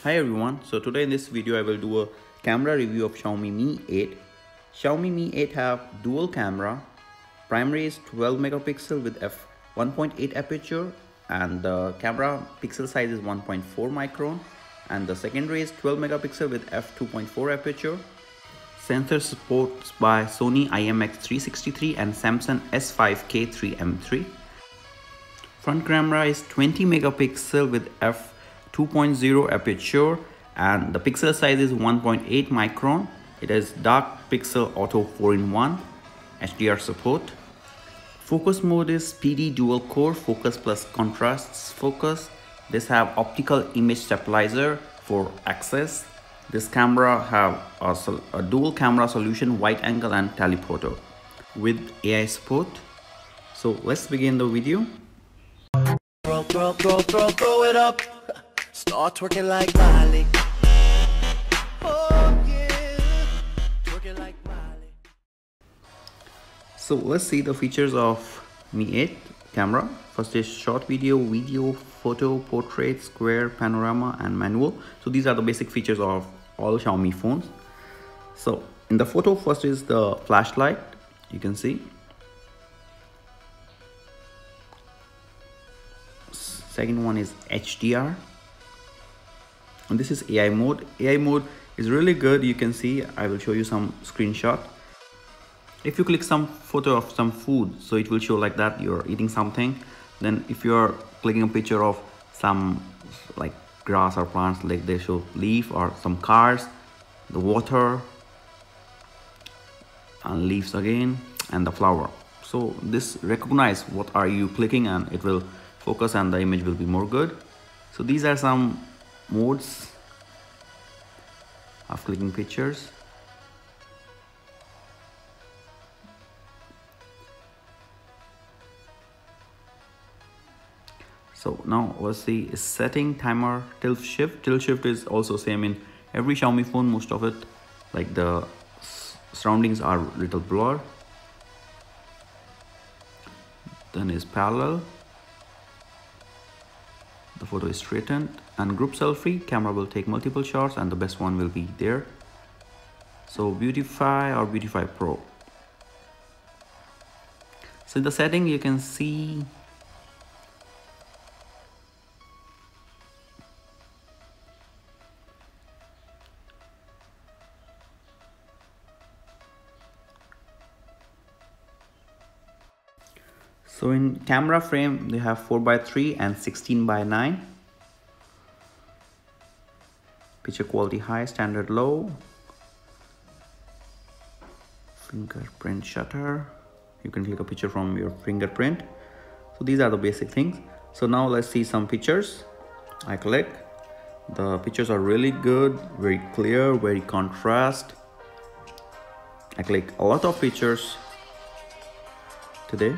Hi everyone, so today in this video I will do a camera review of Xiaomi Mi 8. Xiaomi Mi 8 have dual camera. Primary is 12 megapixel with f1.8 aperture and the camera pixel size is 1.4 micron, and the secondary is 12 megapixel with f2.4 aperture. Sensor supports by Sony IMX363 and Samsung S5K3M3. Front camera is 20 megapixel with f2.0 aperture and the pixel size is 1.8 micron. It has dark pixel auto 4-in-1, HDR support. Focus mode is PD dual core focus plus contrast focus. This have optical image stabilizer for access. This camera have a dual camera solution, wide angle and telephoto with AI support. So let's begin the video. Throw it up. Start twerking like Miley. Oh yeah, twerking like Miley. So let's see the features of Mi 8 camera. First is short video, photo, portrait, square, panorama and manual. So these are the basic features of all Xiaomi phones. So in the photo, first is the flashlight, you can see. Second one is HDR, and this is AI mode. AI mode is really good. You can see, I will show you some screenshot. If you click some photo of some food, so it will show like that you're eating something. Then if you're clicking a picture of some like grass or plants, like they show leaf, or some cars, the water and leaves again, and the flower. So this recognize what are you clicking and it will focus and the image will be more good. So these are some modes of clicking pictures. So now let's see is setting, timer, tilt shift. Tilt shift is also same in every Xiaomi phone. Most of it, like the surroundings are little blur. Then is parallel. The photo is straightened, and group selfie. Camera will take multiple shots and the best one will be there. So Beautify or Beautify Pro. So in the setting you can see so in camera frame they have 4:3 and 16:9. Picture quality high, standard low. Fingerprint shutter. You can click a picture from your fingerprint. So these are the basic things. So now let's see some pictures. I click. The pictures are really good, very clear, very contrast. I click a lot of pictures today.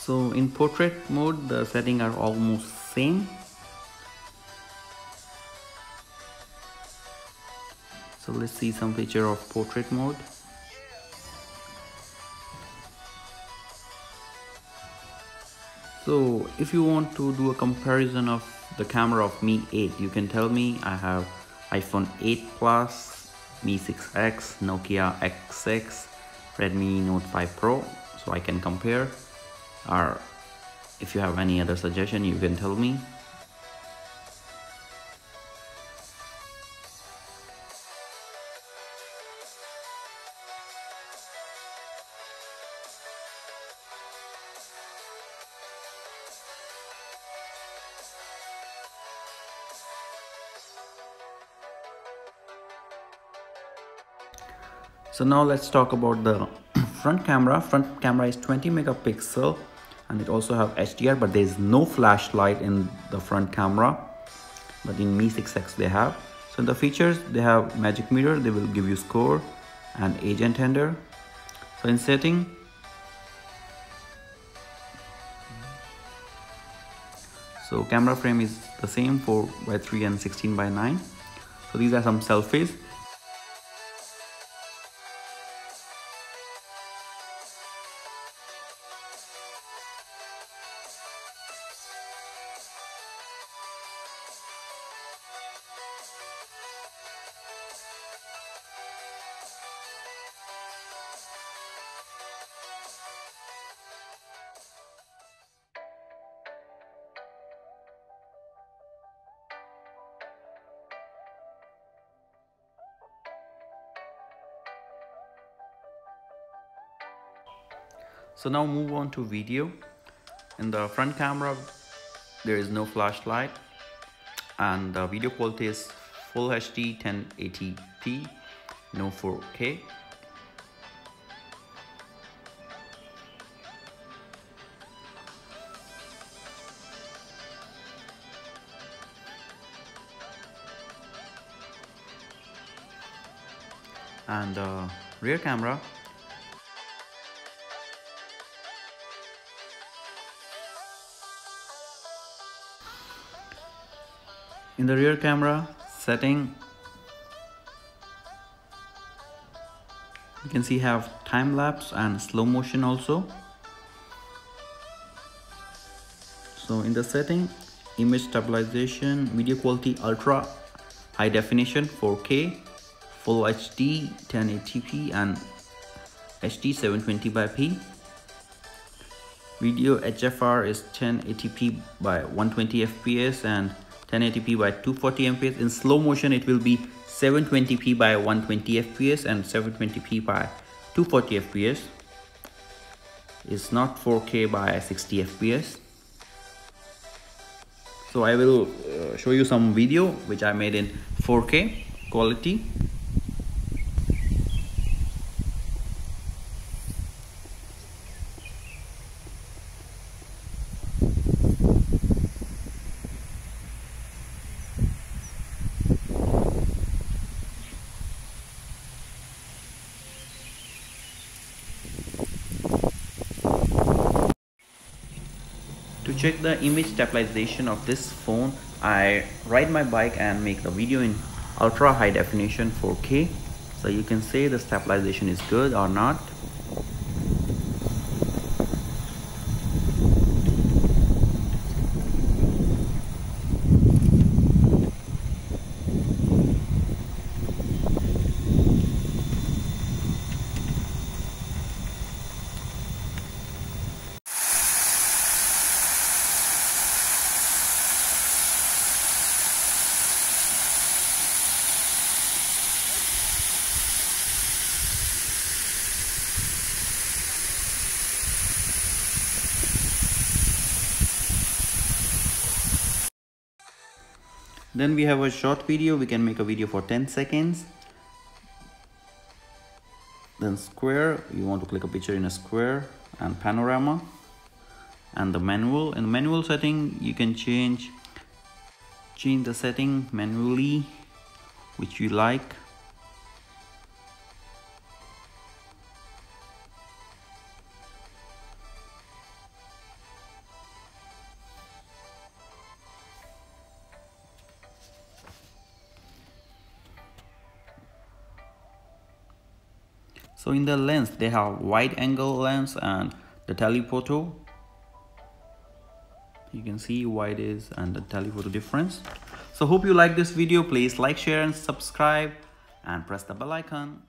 So in portrait mode, the settings are almost same. So let's see some feature of portrait mode. So if you want to do a comparison of the camera of Mi 8, you can tell me. I have iPhone 8 Plus, Mi 6X, Nokia X6, Redmi Note 5 Pro, so I can compare. Or if you have any other suggestion, you can tell me. So now let's talk about the front camera. Front camera is 20 megapixel and it also have HDR, but there is no flashlight in the front camera, but in Mi 6X they have. So in the features, they have magic mirror, they will give you score, and agent handler. So in setting, so camera frame is the same, 4:3 and 16:9. So these are some selfies. So now move on to video. In the front camera, there is no flashlight and the video quality is full HD 1080p, no 4K. And rear camera, in the rear camera setting, you can see have time lapse and slow motion also. So in the setting, image stabilization, video quality ultra high definition 4K, full HD 1080p and HD 720p. Video HFR is 1080p by 120 fps and 1080p by 240 fps. In slow motion it will be 720p by 120 fps and 720p by 240 fps. It's not 4K by 60 fps. So I will show you some video which I made in 4K quality. To check the image stabilization of this phone, I ride my bike and make the video in ultra high definition 4K, so you can say the stabilization is good or not. Then we have a short video. We can make a video for 10 seconds. Then square, you want to click a picture in a square, and panorama, and the manual. In the manual setting, you can change the setting manually which you like. So in the lens, they have wide angle lens and the telephoto. You can see wide is and the telephoto difference. So hope you like this video. Please like, share and subscribe and press the bell icon.